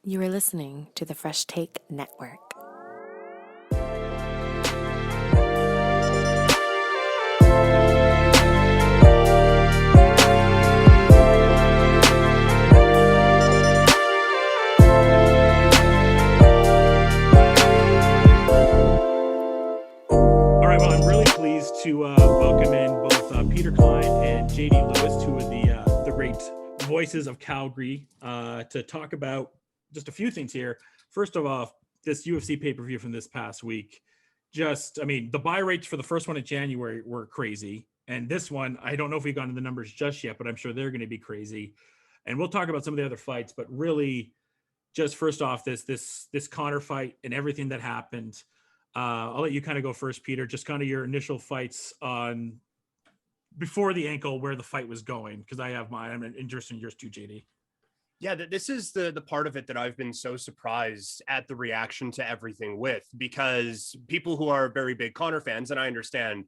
You are listening to the Fresh Take Network. All right, well, I'm really pleased to welcome in both Peter Klein and JD Lewis, two of the great voices of Calgary, to talk about just a few things here. First of all, this UFC pay-per-view from this past week. The buy rates for the first one in January were crazy. And this one, I don't know if we've gone to the numbers just yet, but I'm sure they're going to be crazy. And we'll talk about some of the other fights, but really just first off, this Conor fight and everything that happened. I'll let you kind of go first, Peter, just kind of your initial fights on before the ankle, where the fight was going. Cause I'm interested in yours too, JD. Yeah, this is the part of it that I've been so surprised at the reaction to everything with, because people who are very big Conor fans, and I understand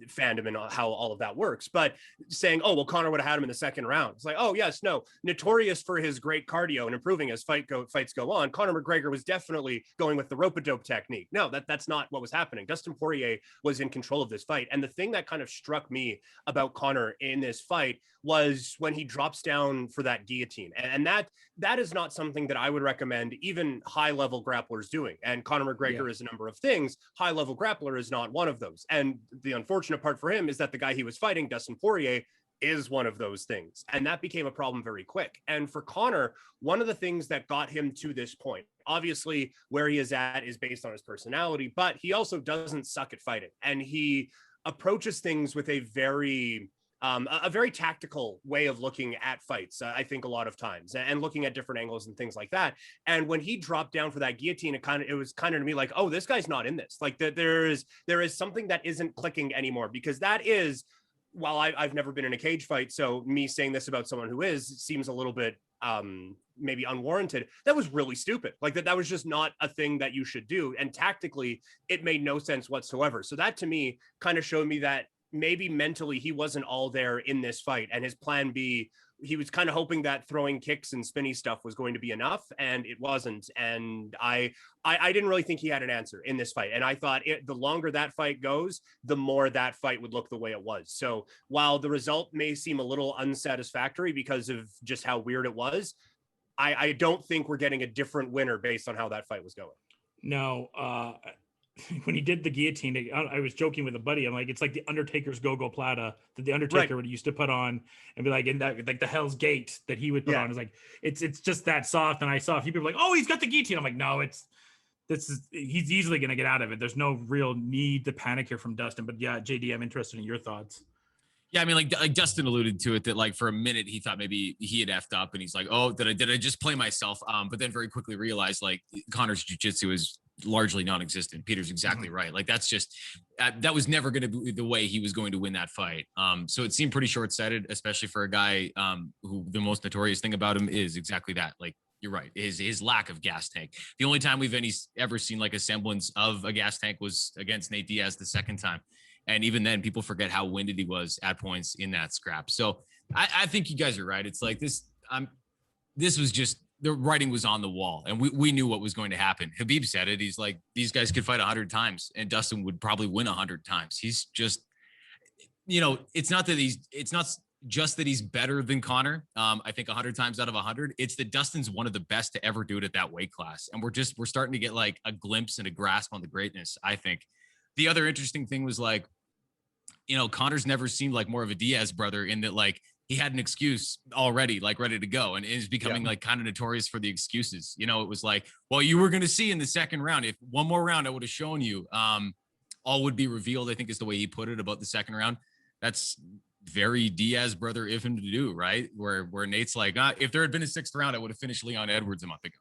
fandom and how all of that works, but saying, oh, well, Conor would have had him in the second round. It's like, oh, yes, no. Notorious for his great cardio and improving as fights go on, Conor McGregor was definitely going with the rope-a-dope technique. No, that's not what was happening. Dustin Poirier was in control of this fight. And the thing that kind of struck me about Conor in this fight was when he drops down for that guillotine. And that is not something that I would recommend even high-level grapplers doing. And Conor McGregor is a number of things. High-level grappler is not one of those. And the unfortunate part for him is that the guy he was fighting, Dustin Poirier, is one of those things. And that became a problem very quick. And for Conor, one of the things that got him to this point, obviously where he is at is based on his personality, but he also doesn't suck at fighting. And he approaches things with a very tactical way of looking at fights, I think a lot of times, and looking at different angles and things like that. And when he dropped down for that guillotine, it was kind of to me like, oh, this guy's not in this. Like there is something that isn't clicking anymore, because that is, while I've never been in a cage fight, so me saying this about someone who seems a little bit maybe unwarranted. That was really stupid. Like that was just not a thing that you should do. And tactically, it made no sense whatsoever. So that to me kind of showed me that maybe mentally he wasn't all there in this fight, and his plan B, he was kind of hoping that throwing kicks and spinny stuff was going to be enough, and it wasn't. And I didn't really think he had an answer in this fight. And I thought the longer that fight goes, the more that fight would look the way it was. So while the result may seem a little unsatisfactory because of just how weird it was, I don't think we're getting a different winner based on how that fight was going. No, when he did the guillotine, I was joking with a buddy. I'm like, it's like the Undertaker's Go-Go Plata that the Undertaker would used to put on and be like, in that, like the Hell's Gate that he would put on. It's like, it's just that soft. And I saw a few people like, oh, he's got the guillotine. I'm like, no, he's easily going to get out of it. There's no real need to panic here from Dustin. But yeah, JD, I'm interested in your thoughts. Yeah, I mean, like Dustin alluded to it, that like for a minute he thought maybe he had effed up, and he's like, oh, did I just play myself? But then very quickly realized like Conor's jiu-jitsu is largely non-existent. Peter's exactly right. Like that's just that was never going to be the way he was going to win that fight. So it seemed pretty short-sighted, especially for a guy who the most notorious thing about him is exactly that. Like you're right, his lack of gas tank. The only time we've ever seen like a semblance of a gas tank was against Nate Diaz the second time. And even then, people forget how winded he was at points in that scrap. So I think you guys are right. It's like this. This was just, the writing was on the wall, and we knew what was going to happen. Khabib said it. He's like, these guys could fight 100 times, and Dustin would probably win 100 times. He's just, it's not just that he's better than Conor. I think 100 times out of 100, it's that Dustin's one of the best to ever do it at that weight class, and we're starting to get like a glimpse and a grasp on the greatness. I think the other interesting thing was like, Conor's never seemed like more of a Diaz brother in that, like, he had an excuse already, like ready to go, and is becoming like kind of notorious for the excuses. It was like, well, you were going to see in the second round, if one more round, I would have shown you, all would be revealed, I think is the way he put it about the second round. That's very Diaz brother-ism to do, right? Where Nate's like, if there had been a sixth round, I would have finished Leon Edwards a month ago.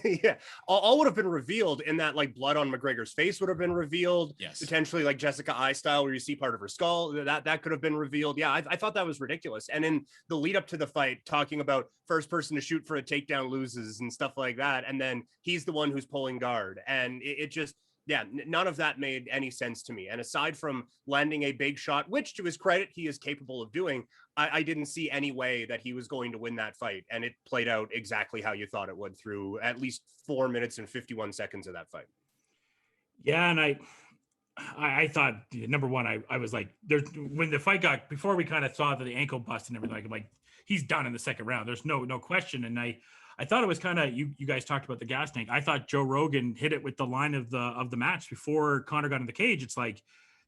Yeah, all would have been revealed in that, like, blood on McGregor's face would have been revealed. Yes, potentially like Jessica I style, where you see part of her skull. That could have been revealed. Yeah, I thought that was ridiculous. And in the lead up to the fight, talking about first person to shoot for a takedown loses and stuff like that, and then he's the one who's pulling guard, and it just Yeah, none of that made any sense to me. And aside from landing a big shot, which to his credit, he is capable of doing, I didn't see any way that he was going to win that fight. And it played out exactly how you thought it would through at least 4 minutes and 51 seconds of that fight. Yeah, and I thought, number one, I was like, when the fight got, before we kind of saw the ankle bust and everything, I'm like, he's done in the second round. There's no question. And I thought it was kind of, you guys talked about the gas tank. I thought Joe Rogan hit it with the line of the match before Conor got in the cage. It's like,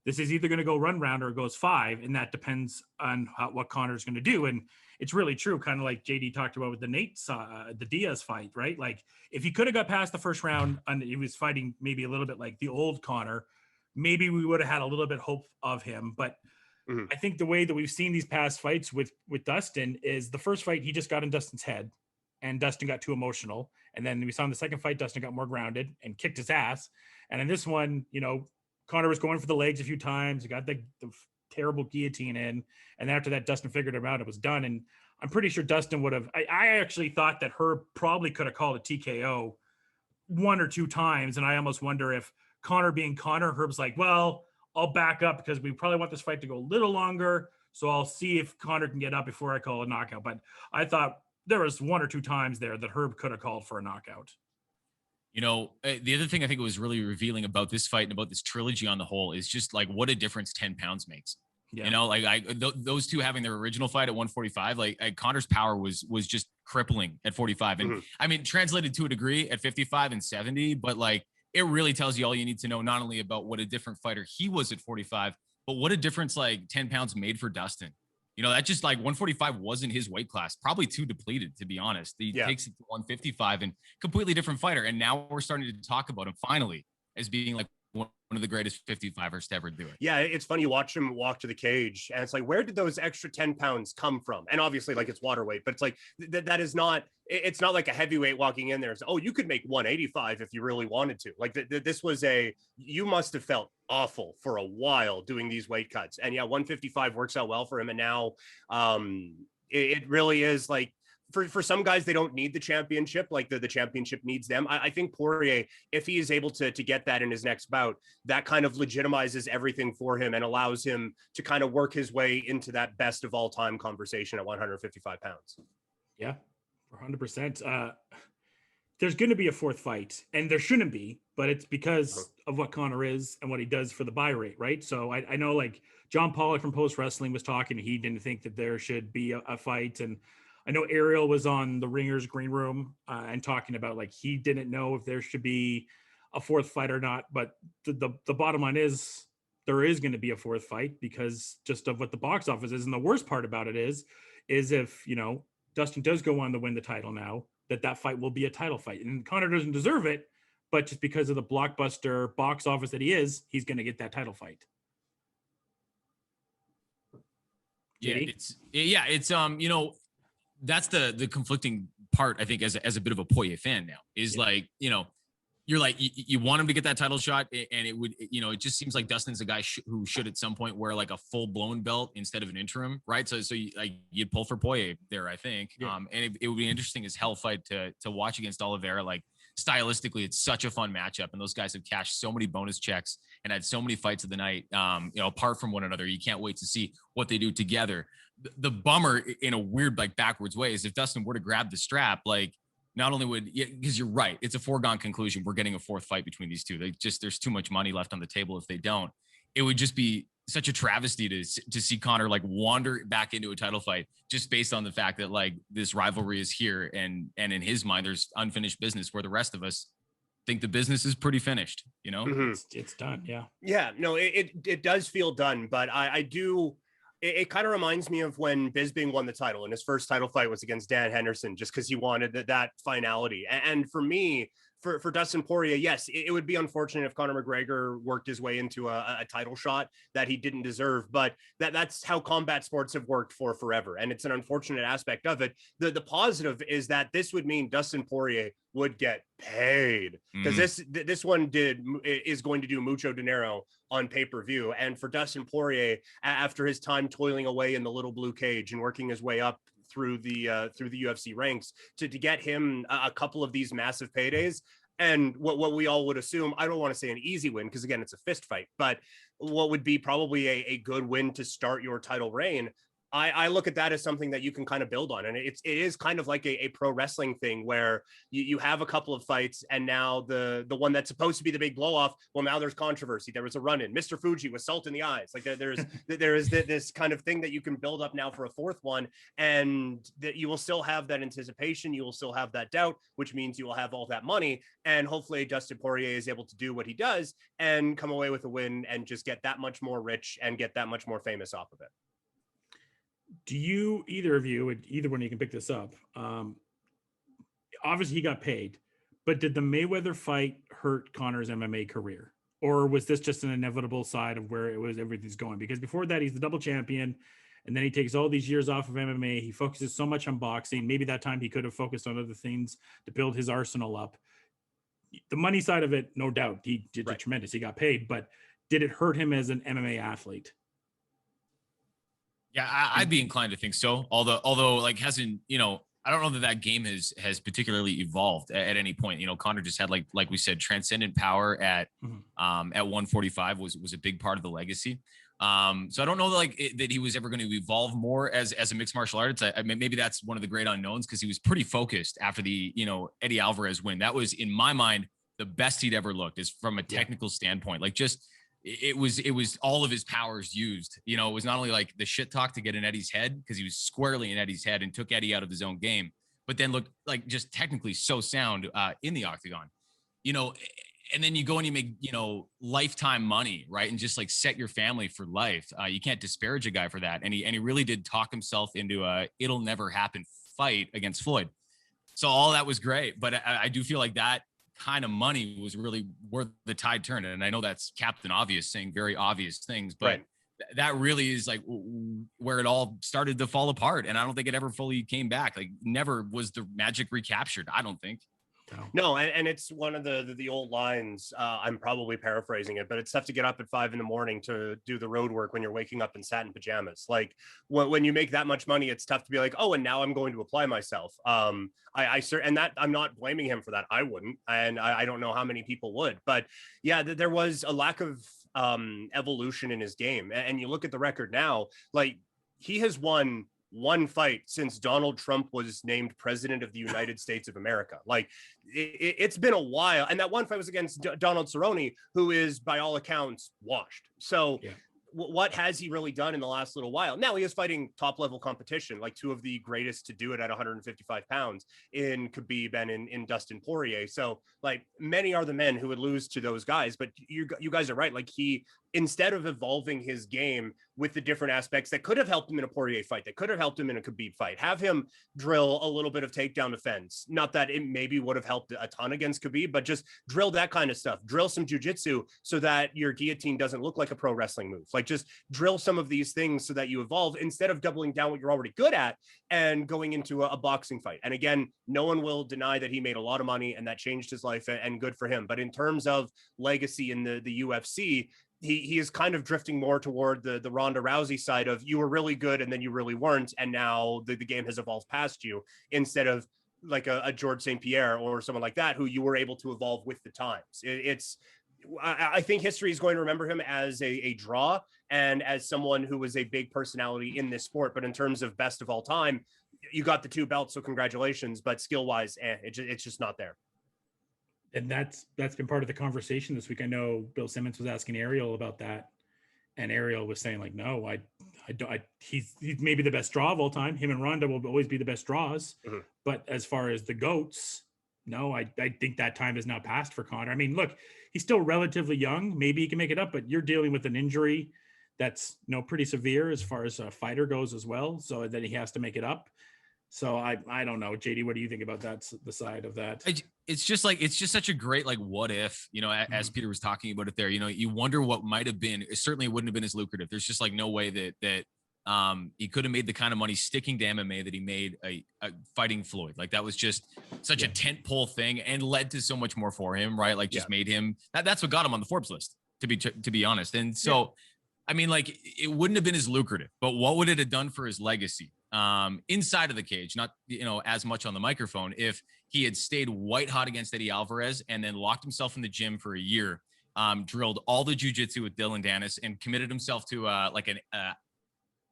this is either going to go run round or it goes 5. And that depends on what Conor's going to do. And it's really true. Kind of like JD talked about with the Diaz fight, right? Like if he could have got past the first round and he was fighting maybe a little bit like the old Conor, maybe we would have had a little bit hope of him. But I think the way that we've seen these past fights with Dustin is the first fight, he just got in Dustin's head and Dustin got too emotional. And then we saw in the second fight, Dustin got more grounded and kicked his ass. And in this one, Conor was going for the legs a few times. He got the terrible guillotine in. And after that, Dustin figured him out. It was done. And I'm pretty sure Dustin would have, I actually thought that Herb probably could have called a TKO 1 or 2 times. And I almost wonder if Conor being Conor, Herb's like, well, I'll back up because we probably want this fight to go a little longer. So I'll see if Conor can get up before I call a knockout. But I thought there was 1 or 2 times there that Herb could have called for a knockout. The other thing I think it was really revealing about this fight and about this trilogy on the whole is just like what a difference 10 pounds makes. Yeah. Those two having their original fight at 145, Conor's power was just crippling at 45. And I mean, translated to a degree at 55 and 70, but it really tells you all you need to know, not only about what a different fighter he was at 45, but what a difference 10 pounds made for Dustin. That just 145 wasn't his weight class, probably too depleted, to be honest. He takes it to 155 and completely different fighter. And now we're starting to talk about him finally as being one of the greatest 55ers to ever do it. Yeah, it's funny. You watch him walk to the cage and it's like, where did those extra 10 pounds come from? And obviously it's water weight, but it's that is not, it's not like a heavyweight walking in there. It's, oh, you could make 185 if you really wanted to. This was you must have felt awful for a while doing these weight cuts. And yeah, 155 works out well for him. And now it really is for some guys, they don't need the championship. The championship needs them. I think Poirier, if he is able to get that in his next bout, that kind of legitimizes everything for him and allows him to kind of work his way into that best of all time conversation at 155 pounds. Yeah, 100%. There's going to be a 4th fight, and there shouldn't be, but it's because of what Conor is and what he does for the buy rate, right? So I know John Pollock from Post Wrestling was talking. He didn't think that there should be a fight, and I know Ariel was on the Ringers Green Room and talking about he didn't know if there should be a 4th fight or not. But the bottom line is there is going to be a 4th fight because just of what the box office is. And the worst part about it is if, Dustin does go on to win the title now, that fight will be a title fight. And Conor doesn't deserve it, but just because of the blockbuster box office that he is, he's going to get that title fight. Yeah, it's that's the conflicting part, I think, as a bit of a Poirier fan now is you're you want him to get that title shot, and it would, it just seems like Dustin's a guy who should at some point wear a full blown belt instead of an interim, right? So you'd pull for Poirier there, I think. Yeah. And it would be interesting as hell fight to watch against Oliveira. Stylistically, it's such a fun matchup, and those guys have cashed so many bonus checks and had so many fights of the night, apart from one another. You can't wait to see what they do together. The bummer in a weird, backwards way is if Dustin were to grab the strap, not only would, because you're right, it's a foregone conclusion. We're getting a 4th fight between these two. There's too much money left on the table if they don't. It would just be such a travesty to see Conor wander back into a title fight just based on the fact that this rivalry is here and in his mind there's unfinished business where the rest of us think the business is pretty finished. It's done. Yeah, no, it does feel done, but I do. It kind of reminds me of when Bisping won the title, and his first title fight was against Dan Henderson, just because he wanted that finality. And for me, for Dustin Poirier, yes, it would be unfortunate if Conor McGregor worked his way into a title shot that he didn't deserve, but that's how combat sports have worked for forever. And it's an unfortunate aspect of it. The positive is that this would mean Dustin Poirier would get paid, because this one is going to do mucho dinero on pay-per-view. And for Dustin Poirier, after his time toiling away in the little blue cage and working his way up through the UFC ranks, to get him a couple of these massive paydays, And what we all would assume, I don't want to say an easy win, because again, it's a fist fight, but what would be probably a good win to start your title reign, I look at that as something that you can kind of build on. And it is kind of like a pro wrestling thing where you have a couple of fights, and now the one that's supposed to be the big blow off, well, now there's controversy. There was a run in. Mr. Fuji was salt in the eyes. Like there is this kind of thing that you can build up now for a fourth one, and that you will still have that anticipation. You will still have that doubt, which means you will have all that money. And hopefully Dustin Poirier is able to do what he does and come away with a win and just get that much more rich and get that much more famous off of it. Do you, either of you, either one, you can pick this up. Obviously he got paid, but did the Mayweather fight hurt Conor's MMA career? Or was this just an inevitable side of where everything's going? Because before that, he's the double champion, and then he takes all these years off of MMA. He focuses so much on boxing. Maybe that time he could have focused on other things to build his arsenal up. The money side of it, no doubt, he did tremendous. He got paid, but did it hurt him as an MMA athlete? Yeah, I'd be inclined to think so. Although like hasn't, I don't know that game has particularly evolved at any point. Conor just had like we said, transcendent power at 145 was a big part of the legacy. So I don't know that he was ever going to evolve more as a mixed martial artist. I mean, maybe that's one of the great unknowns, because he was pretty focused after the Eddie Alvarez win. That was, in my mind, the best he'd ever looked, is from a technical standpoint. Like, just it was all of his powers used. It was not only like the shit talk to get in Eddie's head, because he was squarely in Eddie's head and took Eddie out of his own game, but then looked like just technically so sound in the octagon, and then you go and you make, lifetime money, right? And just like set your family for life. You can't disparage a guy for that. And he really did talk himself into a it'll never happen fight against Floyd. So all that was great, but I do feel like that kind of money was really worth the tide turn. And I know that's Captain Obvious saying very obvious things, but that really is like where it all started to fall apart. And I don't think it ever fully came back. Like, never was the magic recaptured, I don't think. No, and it's one of the old lines. I'm probably paraphrasing it, but it's tough to get up at 5 a.m. to do the road work when you're waking up in satin pajamas. Like, when you make that much money, it's tough to be like, oh, and now I'm going to apply myself. And that, I'm not blaming him for that. I wouldn't, and I don't know how many people would, but yeah, there was a lack of evolution in his game. And you look at the record now, like, he has won one fight since Donald Trump was named president of the United States of America. Like, it's been a while. And that one fight was against Donald Cerrone, who is, by all accounts, washed. So what has he really done in the last little while? Now he is fighting top level competition, like two of the greatest to do it at 155 pounds in Khabib and in Dustin Poirier. So, like, many are the men who would lose to those guys, but you guys are right. Like, he, instead of evolving his game with the different aspects that could have helped him in a Poirier fight, that could have helped him in a Khabib fight, have him drill a little bit of takedown defense. Not that it maybe would have helped a ton against Khabib, but just drill that kind of stuff. Drill some jujitsu so that your guillotine doesn't look like a pro wrestling move. Like, just drill some of these things so that you evolve, instead of doubling down what you're already good at and going into a boxing fight. And again, no one will deny that he made a lot of money and that changed his life, and good for him. But in terms of legacy in the UFC, he is kind of drifting more toward the Ronda Rousey side of, you were really good and then you really weren't, and now the game has evolved past you, instead of like a George St. Pierre or someone like that, who you were able to evolve with the times. I think history is going to remember him as a draw and as someone who was a big personality in this sport. But in terms of best of all time, you got the 2 belts, so congratulations. But skill wise, it's just not there. And that's been part of the conversation this week. I know Bill Simmons was asking Ariel about that, and Ariel was saying, like, no, he's maybe the best draw of all time. Him and Ronda will always be the best draws. Mm-hmm. But as far as the GOATs, no, I think that time is now past for Conor. I mean, look, he's still relatively young. Maybe he can make it up, but you're dealing with an injury that's pretty severe as far as a fighter goes as well. So that he has to make it up. So I don't know, JD, what do you think about that, the side of that? It's just such a great, like, what if, as Peter was talking about it there, you wonder what might've been. It certainly wouldn't have been as lucrative. There's just like no way that he could have made the kind of money sticking to MMA that he made a fighting Floyd. Like, that was just such a tentpole thing and led to so much more for him, right? Like, just made him, that's what got him on the Forbes list, to be honest. And so, I mean, like, it wouldn't have been as lucrative, but what would it have done for his legacy? inside of the cage, not, as much on the microphone, if he had stayed white hot against Eddie Alvarez and then locked himself in the gym for a year, drilled all the jiu-jitsu with Dylan Dennis and committed himself to an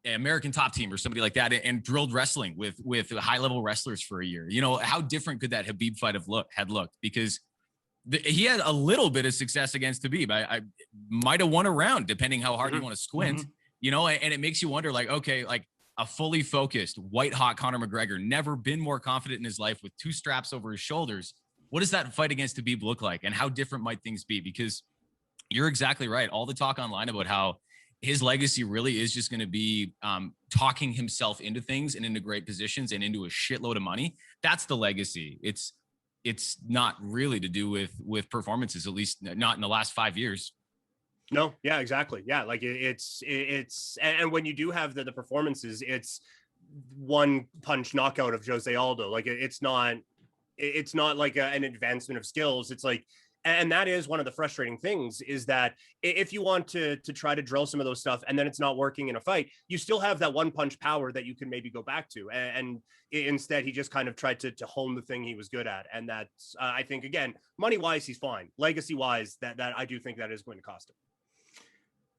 American top team or somebody like that, and drilled wrestling with high level wrestlers for a year. How different could that Khabib fight have looked? Because he had a little bit of success against Khabib. I might have won a round, depending how hard you want to squint, and it makes you wonder, like, okay, like a fully focused, white hot Conor McGregor, never been more confident in his life with 2 straps over his shoulders. What does that fight against Khabib look like? And how different might things be? Because you're exactly right. All the talk online about how his legacy really is just going to be talking himself into things and into great positions and into a shitload of money. That's the legacy. It's not really to do with performances, at least not in the last 5 years. No, yeah, exactly. Yeah, like it's and when you do have the performances, it's one punch knockout of Jose Aldo. Like it's not like an advancement of skills. It's like, and that is one of the frustrating things, is that if you want to try to drill some of those stuff and then it's not working in a fight, you still have that one punch power that you can maybe go back to. And instead, he just kind of tried to hone the thing he was good at. And that's, I think, again, money wise, he's fine. Legacy wise, that I do think that is going to cost him.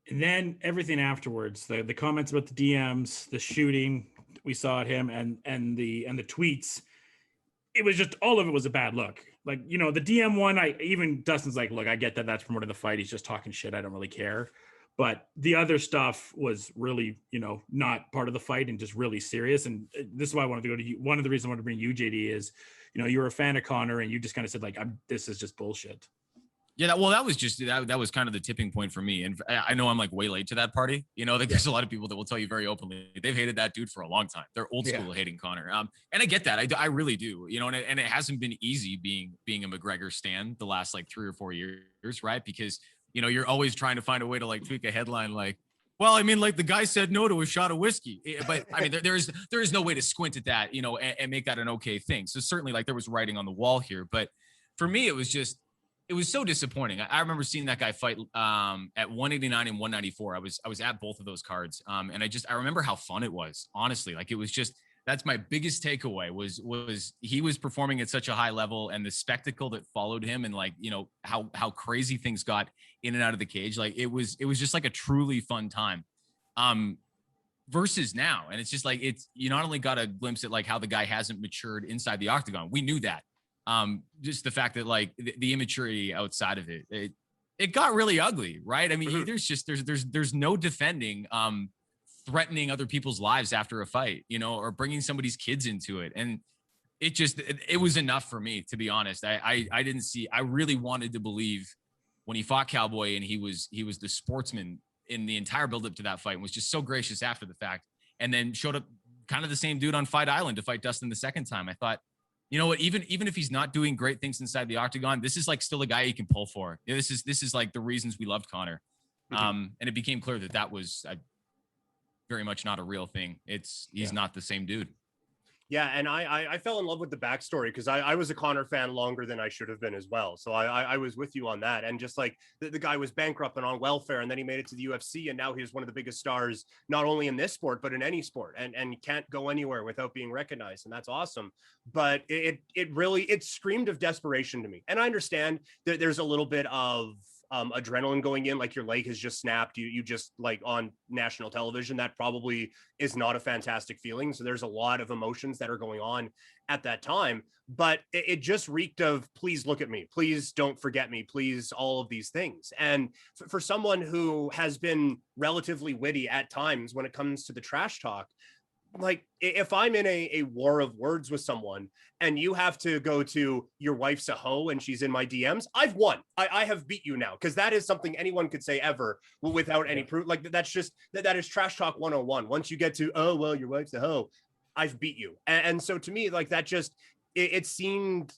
And then everything afterwards, the comments about the DMs, the shooting we saw at him, and the tweets, it was just, all of it was a bad look. Like, the DM one, even Dustin's like, look, I get that that's promoting the fight. He's just talking shit. I don't really care. But the other stuff was really, not part of the fight and just really serious. And this is why I wanted to go to you. One of the reasons I wanted to bring you, JD, is, you were a fan of Conor and you just kind of said, like, this is just bullshit. Yeah, that was just that was kind of the tipping point for me. And I know I'm like way late to that party. There's a lot of people that will tell you very openly they've hated that dude for a long time. They're old school hating Conor. And I get that. I really do. And it hasn't been easy being a McGregor stan the last like 3 or 4 years, right? Because you're always trying to find a way to like tweak a headline, like, well, I mean, like the guy said no to a shot of whiskey, but I mean, there is no way to squint at that, and make that an okay thing. So certainly, like, there was writing on the wall here, but for me, it was so disappointing. I remember seeing that guy fight at 189 and 194. I was at both of those cards. And I remember how fun it was, honestly. Like, it was just, that's my biggest takeaway was he was performing at such a high level, and the spectacle that followed him, and like, how crazy things got in and out of the cage. Like, it was just like a truly fun time. Versus now. And it's just like, you not only got a glimpse at like how the guy hasn't matured inside the octagon. We knew that. Just the fact that like the immaturity outside of it got really ugly, right? I mean, there's no defending, threatening other people's lives after a fight, or bringing somebody's kids into it. And it was enough for me, to be honest. I really wanted to believe when he fought Cowboy and he was the sportsman in the entire buildup to that fight, and was just so gracious after the fact, and then showed up kind of the same dude on Fight Island to fight Dustin the second time. I thought, you know what, even if he's not doing great things inside the octagon, this is like still a guy you can pull for. This is like the reasons we loved Conor. And it became clear that was very much not a real thing. He's not the same dude. Yeah, and I fell in love with the backstory because I was a Conor fan longer than I should have been as well. So I was with you on that. And just like the guy was bankrupt and on welfare, and then he made it to the UFC, and now he's one of the biggest stars, not only in this sport, but in any sport, and can't go anywhere without being recognized. And that's awesome. But it really screamed of desperation to me. And I understand that there's a little bit of adrenaline going in, like your leg has just snapped, you just like on national television, that probably is not a fantastic feeling. So there's a lot of emotions that are going on at that time, but it just reeked of, please look at me, please don't forget me, please, all of these things. And for someone who has been relatively witty at times when it comes to the trash talk, like if I'm in a war of words with someone and you have to go to your wife's a hoe and she's in my DMs, I've won. I have beat you now, because that is something anyone could say ever without any proof. Like that's just, that is trash talk 101. Once you get to, oh, well, your wife's a hoe, I've beat you. And so to me, like that just, it seemed,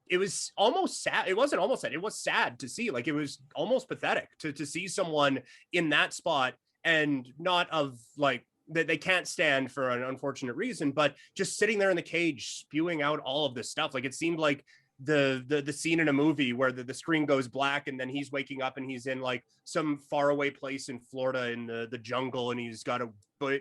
it was almost sad. It wasn't almost sad. It was sad to see, like, it was almost pathetic to see someone in that spot, and not of like, that they can't stand for an unfortunate reason, but just sitting there in the cage spewing out all of this stuff. Like it seemed like the scene in a movie where the screen goes black and then he's waking up and he's in like some faraway place in Florida in the jungle, and he's got a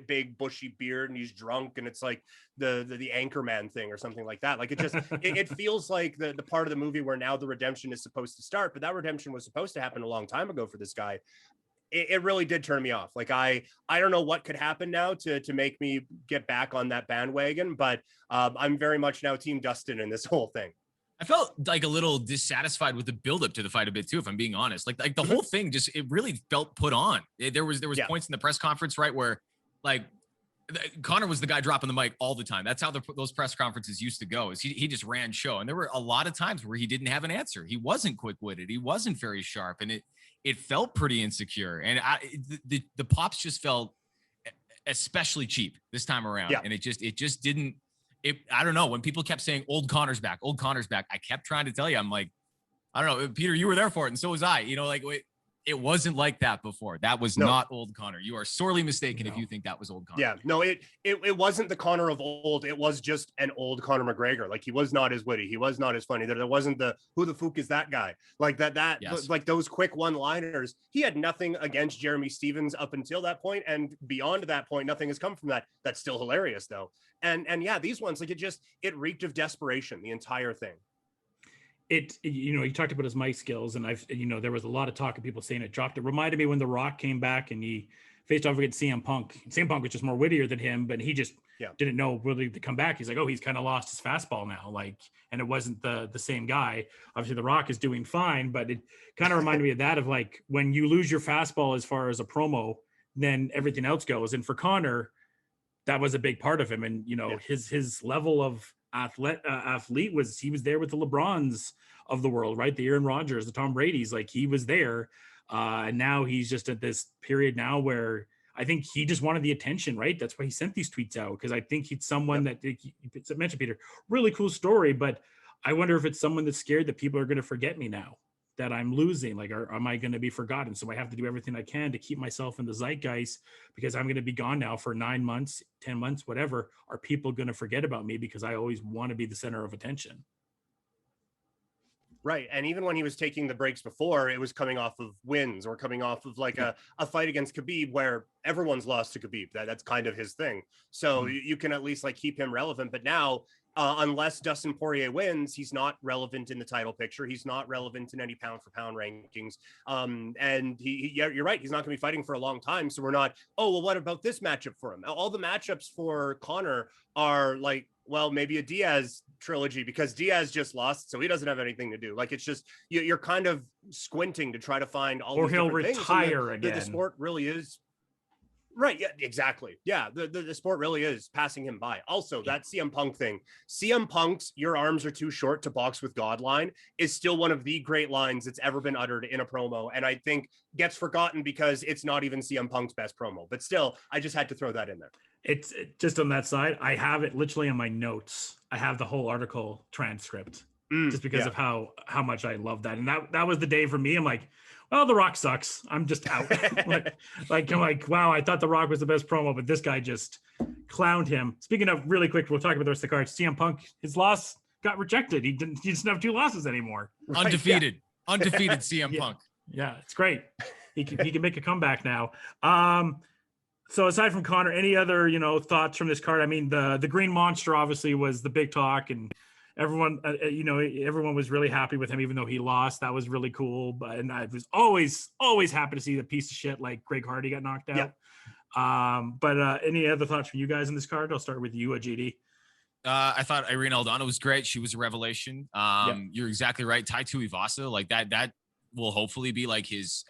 big bushy beard and he's drunk, and it's like the Anchorman thing or something like that. Like it just it feels like the part of the movie where now the redemption is supposed to start, but that redemption was supposed to happen a long time ago for this guy. It really did turn me off. Like I don't know what could happen now to make me get back on that bandwagon, but I'm very much now Team Dustin in this whole thing. I felt like a little dissatisfied with the buildup to the fight a bit too, if I'm being honest. Like the whole thing just, it really felt put on. There was points in the press conference, right, where like Conor was the guy dropping the mic all the time. That's how those press conferences used to go. Is he just ran show, and there were a lot of times where he didn't have an answer. He wasn't quick-witted. He wasn't very sharp, and it felt pretty insecure. And the pops just felt especially cheap this time around, and it just didn't. I don't know, when people kept saying old Conor's back, I kept trying to tell you, I'm like, I don't know, Peter, you were there for it, and so was I. You know, like it wasn't like that before. That was not old Conor. You are sorely mistaken if you think that was old Conor. Yeah, no, it wasn't the Conor of old. It was just an old Conor McGregor. Like he was not as witty. He was not as funny. There wasn't the who the fuck is that guy? Like like those quick one-liners. He had nothing against Jeremy Stevens up until that point, and beyond that point, nothing has come from that. That's still hilarious though. And yeah, these ones, like it reeked of desperation, the entire thing. He talked about his mic skills, and there was a lot of talk of people saying it dropped. It reminded me when The Rock came back and he faced off against CM Punk. CM Punk was just more wittier than him, but he just didn't know really to come back. He's like, oh, he's kind of lost his fastball now. And it wasn't the same guy. Obviously The Rock is doing fine, but it kind of reminded me of that, of like when you lose your fastball as far as a promo, then everything else goes. And for Conor, that was a big part of him. And, his level of athlete was, he was there with the LeBrons of the world, right? The Aaron Rodgers, the Tom Brady's, like he was there. And now he's just at this period now where I think he just wanted the attention, right? That's why he sent these tweets out. Cause I think he's someone that you mentioned, Peter, really cool story, but I wonder if it's someone that's scared that people are going to forget me now, that I'm losing. Like, am I going to be forgotten? So I have to do everything I can to keep myself in the zeitgeist, because I'm going to be gone now for 9 months, 10 months, whatever. Are people going to forget about me because I always want to be the center of attention? Right. And even when he was taking the breaks before, it was coming off of wins or coming off of like a fight against Khabib where everyone's lost to Khabib. That's kind of his thing. So you can at least like keep him relevant. But now, unless Dustin Poirier wins, he's not relevant in the title picture. He's not relevant in any pound for pound rankings. And you're right. He's not going to be fighting for a long time. So we're not, oh, well, what about this matchup for him? All the matchups for Conor are like, well, maybe a Diaz trilogy, because Diaz just lost, so he doesn't have anything to do. Like, it's just, you're kind of squinting to try to find all these different things. Or he'll retire again. The sport really is. Right. Yeah, exactly. Yeah. The sport really is passing him by. Also, that CM Punk thing, CM Punk's "your arms are too short to box with God" line is still one of the great lines that's ever been uttered in a promo. And I think gets forgotten because it's not even CM Punk's best promo, but still, I just had to throw that in there. It's just on that side. I have it literally in my notes. I have the whole article transcript just because of how much I love that. And that was the day for me. I'm like, well, The Rock sucks. I'm just out. I'm like, wow, I thought The Rock was the best promo, but this guy just clowned him. Speaking of, really quick, we'll talk about the rest of the cards. CM Punk, his loss got rejected. He doesn't have 2 losses anymore. Right? Undefeated CM Punk. Yeah, it's great. He can make a comeback now. So aside from Conor, any other, thoughts from this card? I mean, the Green Monster obviously was the big talk, and everyone, everyone was really happy with him, even though he lost. That was really cool. And I was always happy to see the piece of shit like Greg Hardy got knocked out. But any other thoughts from you guys in this card? I'll start with you, GD. I thought Irene Aldana was great. She was a revelation. You're exactly right. Tai Tuivasa, like that will hopefully be like his,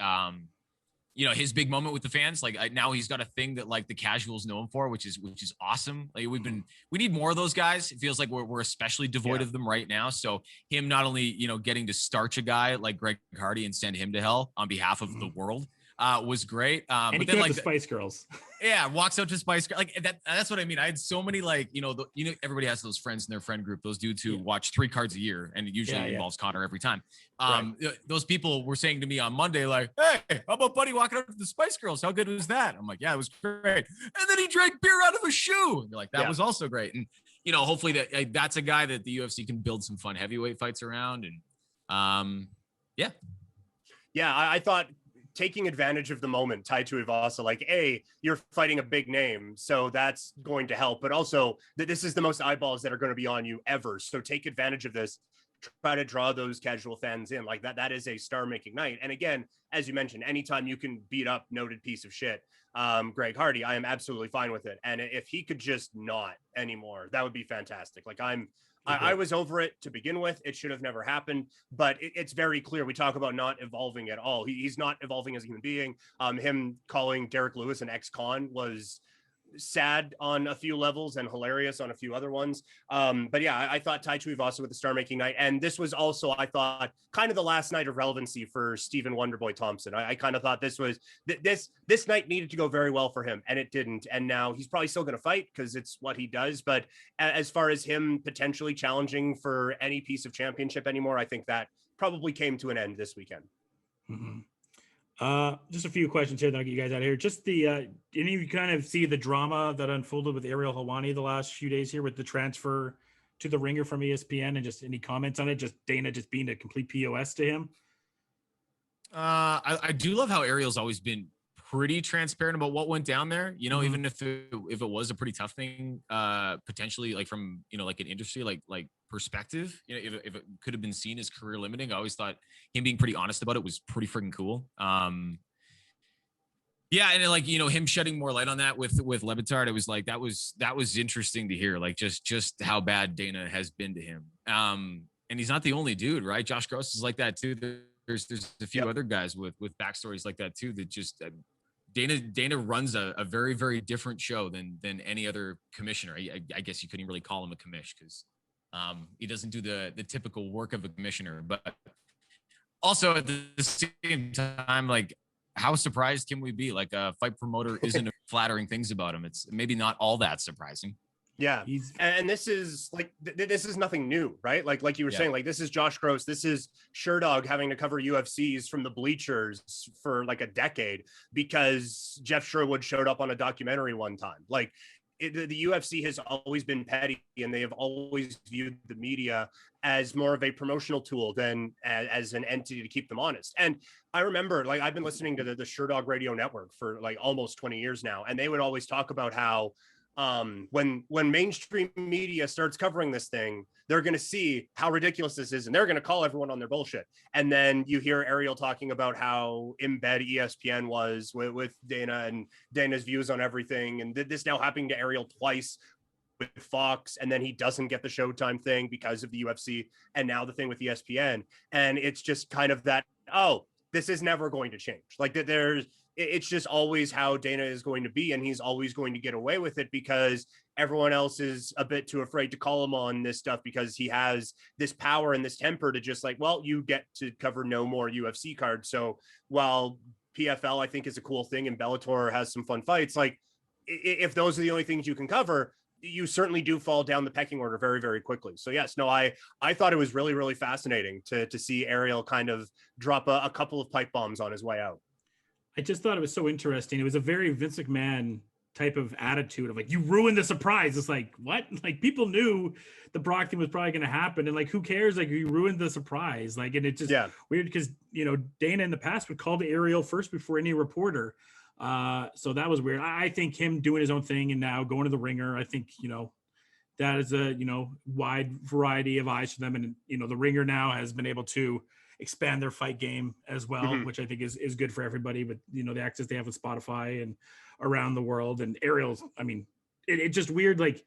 his big moment with the fans. Like now he's got a thing that like the casuals know him for, which is awesome. Like we need more of those guys. It feels like we're especially devoid of them right now. So him not only, getting to starch a guy like Greg Hardy and send him to hell on behalf of the world, was great. And but he then like the Spice Girls. Walks out to Spice Girls. Like that's what I mean. I had so many like, everybody has those friends in their friend group, those dudes who watch 3 cards a year, and it usually involves Conor every time. Those people were saying to me on Monday, like, hey, how about Buddy walking up to the Spice Girls? How good was that? I'm like, yeah, it was great. And then he drank beer out of a shoe. And you're like, that was also great. And hopefully that's a guy that the UFC can build some fun heavyweight fights around. And Yeah, I thought taking advantage of the moment, Tai Tuivasa, like, you're fighting a big name, so that's going to help, but also that this is the most eyeballs that are going to be on you ever. So take advantage of this, try to draw those casual fans in. Like that is a star-making night. And again, as you mentioned, anytime you can beat up noted piece of shit, Greg Hardy, I am absolutely fine with it. And if he could just not anymore, that would be fantastic. Like I was over it to begin with. It should have never happened, but it's very clear. We talk about not evolving at all. He's not evolving as a human being. Him calling Derek Lewis an ex-con was sad on a few levels and hilarious on a few other ones. But yeah, I thought Tai Tuivasa with the star-making night. And this was also, I thought, kind of the last night of relevancy for Stephen Wonderboy Thompson. I kind of thought this was, this night needed to go very well for him, and it didn't. And now he's probably still going to fight because it's what he does. But as far as him potentially challenging for any piece of championship anymore, I think that probably came to an end this weekend. Mm-hmm. Just a few questions here that I'll get you guys out of here. Just any of you kind of see the drama that unfolded with Ariel Helwani the last few days here with the transfer to the Ringer from ESPN, and just any comments on it? Just Dana just being a complete POS to him. I do love how Ariel's always been pretty transparent about what went down there. Even if it was a pretty tough thing, potentially, like from like an industry like perspective, if it could have been seen as career limiting, I always thought him being pretty honest about it was pretty freaking cool. Yeah, and like him shedding more light on that with Le Batard, it was like that was interesting to hear, like just how bad Dana has been to him. And he's not the only dude, right? Josh Gross is like that too. There's a few other guys with backstories like that too, that just Dana runs a very, very different show than any other commissioner. I guess you couldn't really call him a commish because he doesn't do the typical work of a commissioner. But also at the same time, like, how surprised can we be? Like, a fight promoter isn't flattering things about him. It's maybe not all that surprising. Yeah. And this is like, this is nothing new, right? Like you were saying, like, this is Josh Gross. This is Sherdog having to cover UFCs from the bleachers for like a decade because Jeff Sherwood showed up on a documentary one time. Like, the UFC has always been petty, and they have always viewed the media as more of a promotional tool than as an entity to keep them honest. And I remember, like, I've been listening to the Sherdog Radio Network for like almost 20 years now, and they would always talk about how when mainstream media starts covering this thing, they're going to see how ridiculous this is, and they're going to call everyone on their bullshit. And then you hear Ariel talking about how in bed ESPN was with Dana and Dana's views on everything. And this now happening to Ariel twice with Fox, and then he doesn't get the Showtime thing because of the UFC, and now the thing with ESPN. And it's just kind of that, this is never going to change. Like, it's just always how Dana is going to be, and he's always going to get away with it because everyone else is a bit too afraid to call him on this stuff because he has this power and this temper to just like, well, you get to cover no more UFC cards. So while PFL, I think, is a cool thing, and Bellator has some fun fights, like, if those are the only things you can cover, you certainly do fall down the pecking order very, very quickly. So yes, no, I thought it was really, really fascinating to see Ariel kind of drop a couple of pipe bombs on his way out. I just thought it was so interesting. It was a very Vince McMahon type of attitude of like, you ruined the surprise. It's like, what? Like, people knew the Brock thing was probably going to happen. And like, who cares? Like, you ruined the surprise. Like, and it's just weird because, Dana in the past would call the Ariel first before any reporter. So that was weird. I think him doing his own thing and now going to the Ringer, I think, that is a, wide variety of eyes for them. And, the Ringer now has been able to expand their fight game as well, which I think is good for everybody. But, the access they have with Spotify and around the world. And Ariel's, I mean, it's just weird, like,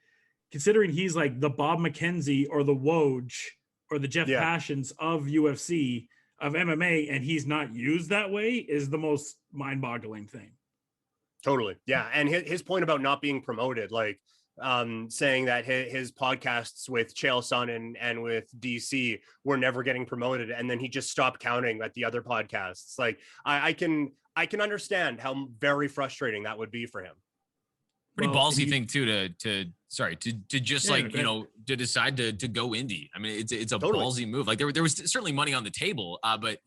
considering he's like the Bob McKenzie or the Woj or the Jeff Passions of UFC, of MMA, and he's not used that way is the most mind-boggling thing. Totally. Yeah. And his point about not being promoted, like, saying that his podcasts with Chael Sonnen and with DC were never getting promoted, and then he just stopped counting at the other podcasts. Like, I can understand how very frustrating that would be for him. Pretty ballsy thing too to just to decide to go indie. I mean, it's a ballsy move. Like, there was certainly money on the table, but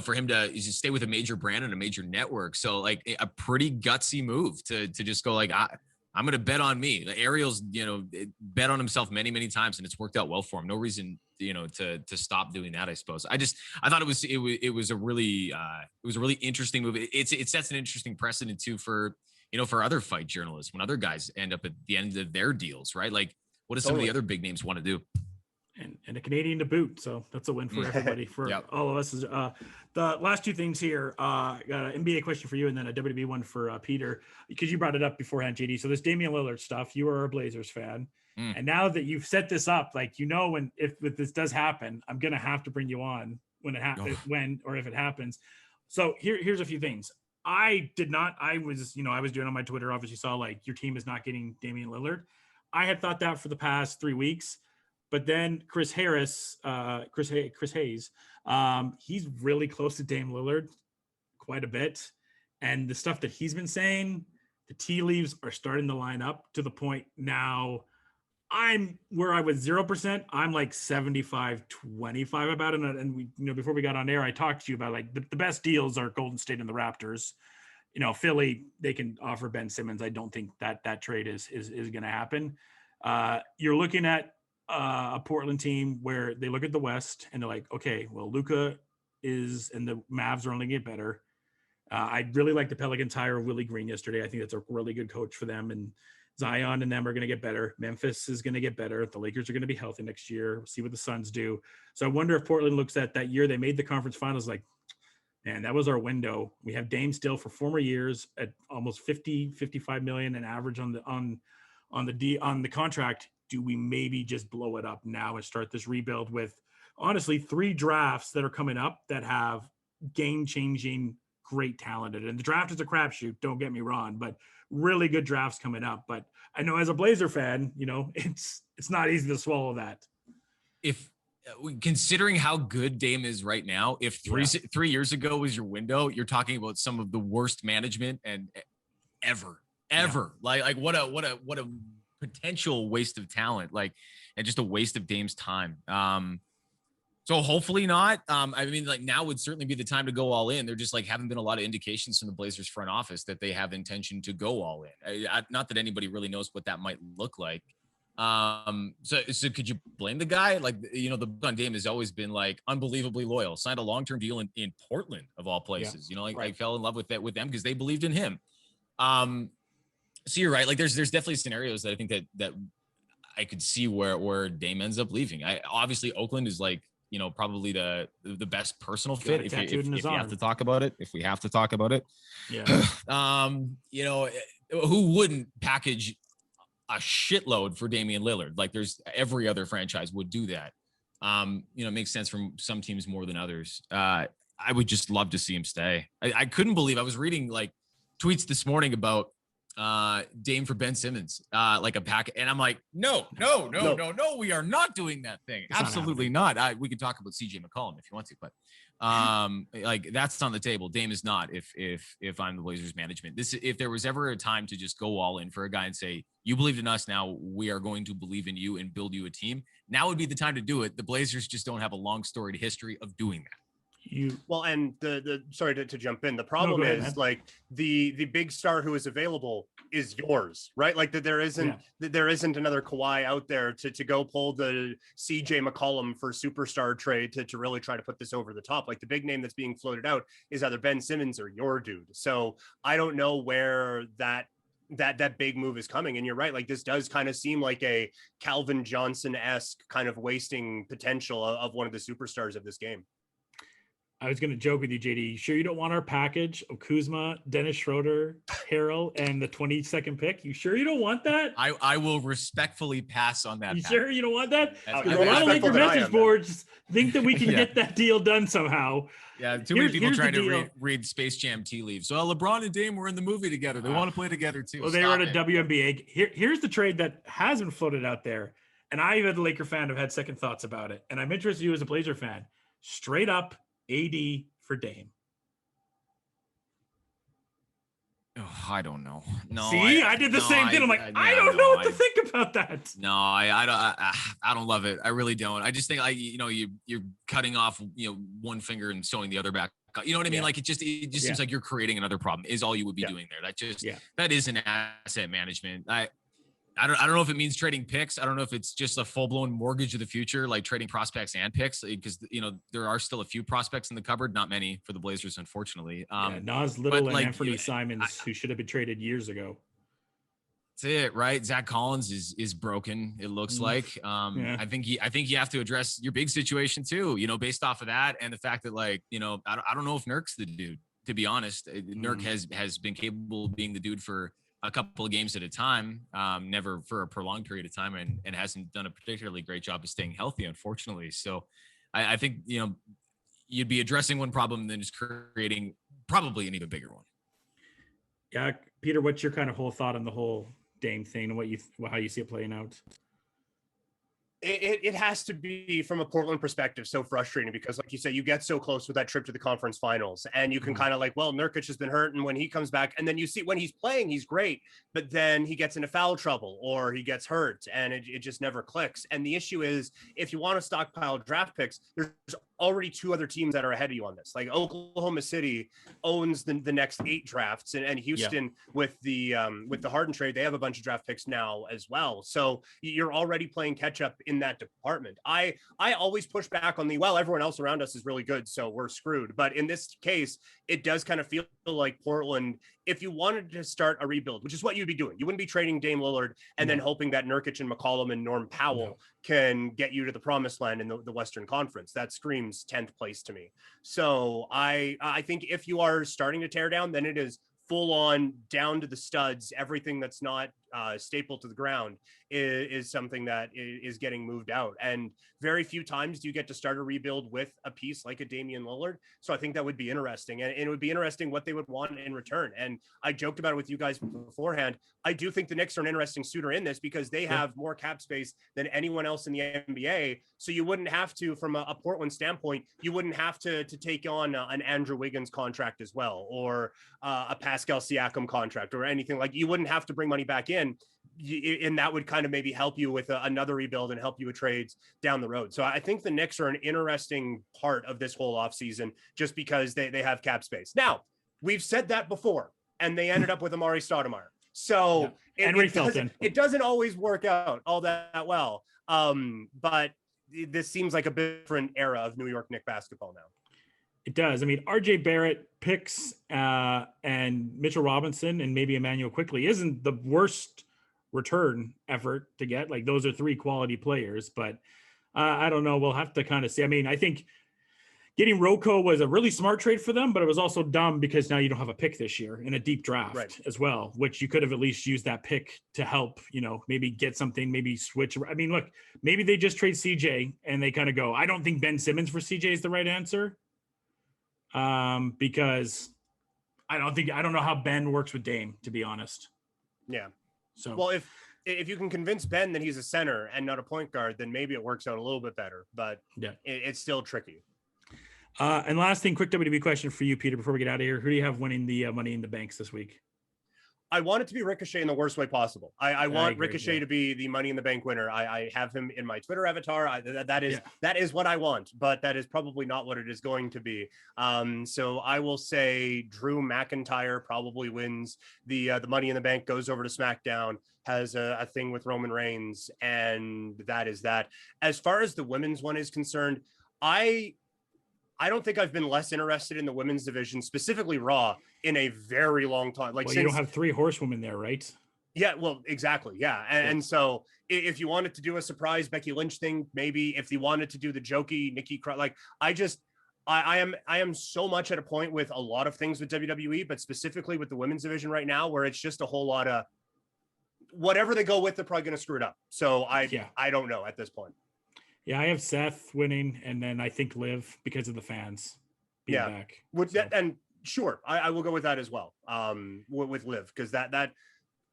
for him to just stay with a major brand and a major network. So like a pretty gutsy move to just go like, I'm going to bet on me. Ariel's, bet on himself many, many times, and it's worked out well for him. No reason, to stop doing that, I suppose. I thought it was a really interesting move. It sets an interesting precedent too for other fight journalists when other guys end up at the end of their deals, right? Like, what do some of the other big names want to do? And a Canadian to boot. So that's a win for everybody, for all of us. The last two things here, got an NBA question for you and then a WWE one for Peter, because you brought it up beforehand, JD. So this Damian Lillard stuff, you are a Blazers fan. And now that you've set this up, like, if this does happen, I'm going to have to bring you on when it happens, if it happens. So here's a few things. I was doing on my Twitter, obviously saw like your team is not getting Damian Lillard. I had thought that for the past 3 weeks. But then Chris Hayes, he's really close to Dame Lillard quite a bit. And the stuff that he's been saying, the tea leaves are starting to line up to the point now I'm where I was 0%. I'm like 75-25 about it. And we, before we got on air, I talked to you about like the best deals are Golden State and the Raptors. Philly, they can offer Ben Simmons. I don't think that trade is going to happen. You're looking at a Portland team where they look at the West and they're like, okay, well, Luka and the Mavs are only get better. I really like the Pelicans hire Willie Green yesterday. I think that's a really good coach for them, and Zion and them are going to get better. Memphis is going to get better. The Lakers are going to be healthy next year. We'll see what the Suns do. So I wonder if Portland looks at that year they made the conference finals like, man, that was our window. We have Dame still for former years at almost 55 million an average on the contract. Do we maybe just blow it up now and start this rebuild with, honestly, 3 drafts that are coming up that have game-changing, great talent in it? And the draft is a crapshoot, don't get me wrong, but really good drafts coming up. But I know as a Blazer fan, it's not easy to swallow that. If considering how good Dame is right now, if 3 years ago was your window, you're talking about some of the worst management and ever. Like what a potential waste of talent, and just a waste of Dame's time. So hopefully not. Now would certainly be the time to go all in. There just haven't been a lot of indications from the Blazers front office that they have intention to go all in. Not that anybody really knows what that might look like. So could you blame the guy? The book on Dame has always been unbelievably loyal. Signed a long-term deal in Portland of all places. I fell in love with them because they believed in him. So you're right. There's definitely scenarios that I think that I could see where Dame ends up leaving. Obviously Oakland is probably the best personal fit if you have to talk about it. If we have to talk about it, who wouldn't package a shitload for Damian Lillard? There's every other franchise would do that. It makes sense from some teams more than others. I would just love to see him stay. I couldn't believe I was reading tweets this morning about Dame for Ben Simmons, a pack, and I'm like, no, we are not doing that thing. It's absolutely not. We could talk about CJ McCollum if you want to, but that's on the table. Dame is not. If I'm the Blazers management, if there was ever a time to just go all in for a guy and say, you believed in us, now we are going to believe in you and build you a team, now would be the time to do it. The Blazers just don't have a long storied history of doing that. And the sorry to jump in. The problem is the big star who is available is yours, right? There isn't another Kawhi out there to go pull the CJ McCollum for superstar trade to really try to put this over the top. The big name that's being floated out is either Ben Simmons or your dude. So I don't know where that big move is coming. And you're right. This does kind of seem like a Calvin Johnson-esque kind of wasting potential of one of the superstars of this game. I was going to joke with you, JD. Sure you don't want our package of Kuzma, Dennis Schroeder, Harrell, and the 22nd pick? You sure you don't want that? I will respectfully pass on that. You sure you don't want that? A lot of Laker message boards think that we can get that deal done somehow. Yeah, too many people trying to read Space Jam tea leaves. So LeBron and Dame were in the movie together. They want to play together too. Well, they were at a WNBA. Here's the trade that has been floated out there. And I, as a Laker fan, have had second thoughts about it. And I'm interested in you as a Blazer fan. Straight up, AD for Dame. Oh, I don't know. No, see, I did the same thing. I'm like, I don't know what to think about that. No, I don't love it. I really don't. I just think you're cutting off one finger and sewing the other back You know what I mean? Yeah. Like it just seems like you're creating another problem is all you would be doing there. That isn't asset management. I don't know if it means trading picks. I don't know if it's just a full blown mortgage of the future, like trading prospects and picks, because there are still a few prospects in the cupboard, not many for the Blazers, unfortunately. Nas Little and Anthony Simons, who should have been traded years ago. That's it, right? Zach Collins is broken. It looks like. I think you have to address your big situation too. Based off of that and the fact that I don't know if Nurk's the dude. To be honest, Nurk has been capable of being the dude for a couple of games at a time, never for a prolonged period of time, and hasn't done a particularly great job of staying healthy, unfortunately. So I think, you'd be addressing one problem and then just creating probably an even bigger one. Yeah. Peter, what's your kind of whole thought on the whole Dame thing and how you see it playing out? It has to be, from a Portland perspective, so frustrating because, like you say, you get so close with that trip to the conference finals, and you can kind of Nurkic has been hurt, and when he comes back, and then you see when he's playing, he's great, but then he gets into foul trouble or he gets hurt, and it just never clicks. And the issue is, if you want to stockpile draft picks, there's already 2 other teams that are ahead of you on this. Like Oklahoma City owns the next 8 drafts, and Houston with the Harden trade, they have a bunch of draft picks now as well. So you're already playing catch up in that department. I always push back on everyone else around us is really good, so we're screwed. But in this case, it does kind of feel like Portland, if you wanted to start a rebuild, which is what you'd be doing, you wouldn't be trading Dame Lillard and then hoping that Nurkic and McCollum and Norm Powell can get you to the promised land in the Western Conference. That screams 10th place to me. So I think if you are starting to tear down, then it is full on down to the studs. Everything that's not stapled to the ground is something that is getting moved out. And very few times do you get to start a rebuild with a piece like a Damian Lillard. So I think that would be interesting. And it would be interesting what they would want in return. And I joked about it with you guys beforehand. I do think the Knicks are an interesting suitor in this because they have more cap space than anyone else in the NBA. So you wouldn't have to, from a Portland standpoint, you wouldn't have to take on an Andrew Wiggins contract as well, or a Pascal Siakam contract, or anything. Like, you wouldn't have to bring money back in. And that would kind of maybe help you with another rebuild and help you with trades down the road. So I think the Knicks are an interesting part of this whole offseason just because they have cap space. Now, we've said that before, and they ended up with Amari Stoudemire. So it doesn't always work out all that well. But this seems like a different era of New York Knicks basketball now. It does. I mean, RJ Barrett picks and Mitchell Robinson and maybe Emmanuel Quickley isn't the worst return effort to get. Like, those are 3 quality players, but I don't know. We'll have to kind of see. I mean, I think getting Rocco was a really smart trade for them, but it was also dumb because now you don't have a pick this year in a deep draft as well, which you could have at least used that pick to help, maybe get something, maybe switch. I mean, look, maybe they just trade CJ and they kind of go, I don't think Ben Simmons for CJ is the right answer. Because I don't know how Ben works with Dame, to be honest. Yeah. So, well, if you can convince Ben that he's a center and not a point guard, then maybe it works out a little bit better, but it's still tricky. And last thing, quick WWE question for you, Peter, before we get out of here. Who do you have winning the Money in the Banks this week? I want it to be Ricochet in the worst way possible. I want Ricochet to be the Money in the Bank winner. I have him in my Twitter avatar. That is what I want, but that is probably not what it is going to be. So I will say Drew McIntyre probably wins the Money in the Bank, goes over to SmackDown, has a thing with Roman Reigns, and that is that. As far as the women's one is concerned, I don't think I've been less interested in the women's division, specifically Raw, in a very long time. Like, you don't have 3 horsewomen there, right? Yeah, well, exactly. Yeah. And so if you wanted to do a surprise Becky Lynch thing, maybe if you wanted to do the jokey Nikki, like, I am so much at a point with a lot of things with WWE, but specifically with the women's division right now, where it's just a whole lot of whatever they go with, they're probably going to screw it up. So I don't know at this point. Yeah, I have Seth winning, and then I think Liv because of the fans being back. And sure, I will go with that as well. With Liv, because that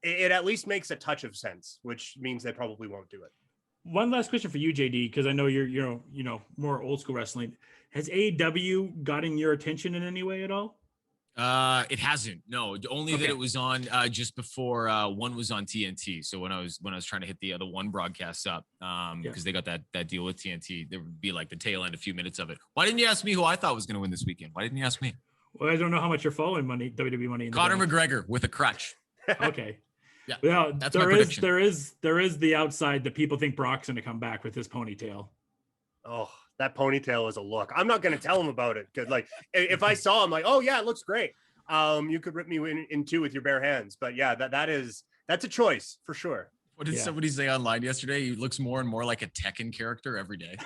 it at least makes a touch of sense, which means they probably won't do it. One last question for you, JD, because I know you're more old school wrestling. Has AEW gotten your attention in any way at all? It hasn't. No, only that it was on just before one was on TNT. So when I was trying to hit the one broadcasts up, because they got that deal with TNT, there would be like the tail end, a few minutes of it. Why didn't you ask me who I thought was going to win this weekend? Why didn't you ask me? Well, I don't know how much you're following WWE Money in the Conor Bank. McGregor with a crutch. Okay. Yeah, well, that's my prediction. there is the outside that people think Brock's going to come back with his ponytail. Oh, that ponytail is a look. I'm not going to tell him about it because, like, if I saw him, like, oh yeah, it looks great. You could rip me in two with your bare hands. But yeah, that's a choice for sure. What did somebody say online yesterday? He looks more and more like a Tekken character every day.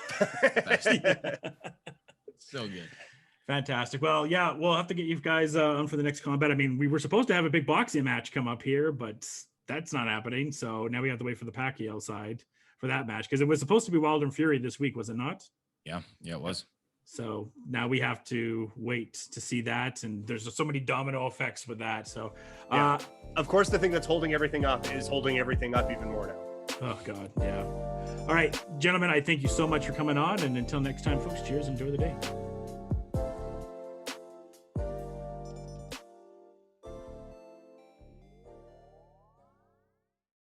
So good. Fantastic. Well, yeah, we'll have to get you guys on for the next combat. I mean, we were supposed to have a big boxing match come up here, but that's not happening. So now we have to wait for the Pacquiao side for that match because it was supposed to be Wilder and Fury this week, was it not? Yeah, it was. So now we have to wait to see that, and there's so many domino effects with that. So, of course, the thing that's holding everything up is holding everything up even more now. Oh God, yeah. All right, gentlemen, I thank you so much for coming on, and until next time, folks, cheers, enjoy the day.